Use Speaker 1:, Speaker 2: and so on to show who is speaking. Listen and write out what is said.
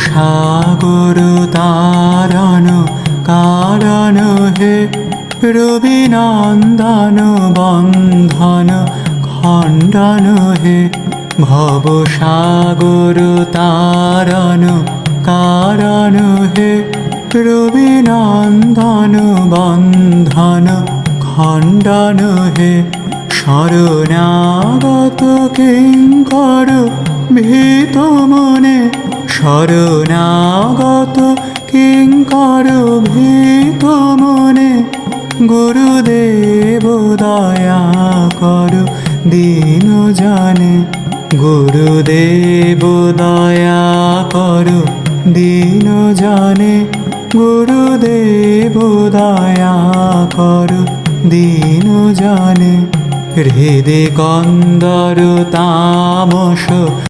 Speaker 1: সাগর তারণ কারণ হে রবিনন্দন বন্ধন খণ্ডন হে ভব সাগর তারণ কারণ হে রবিনন্দন বন্ধন খণ্ডন হে শরণাগত কিঙ্কর ভীত মনে শরণাগত কিঙ্কর ভীত মনে গুরুদেব দয়া কর দীন জানে গুরুদেব দয়া কর দীন জানে গুরুদেব দয়া কর দীন জানে হৃদে কন্দর তামস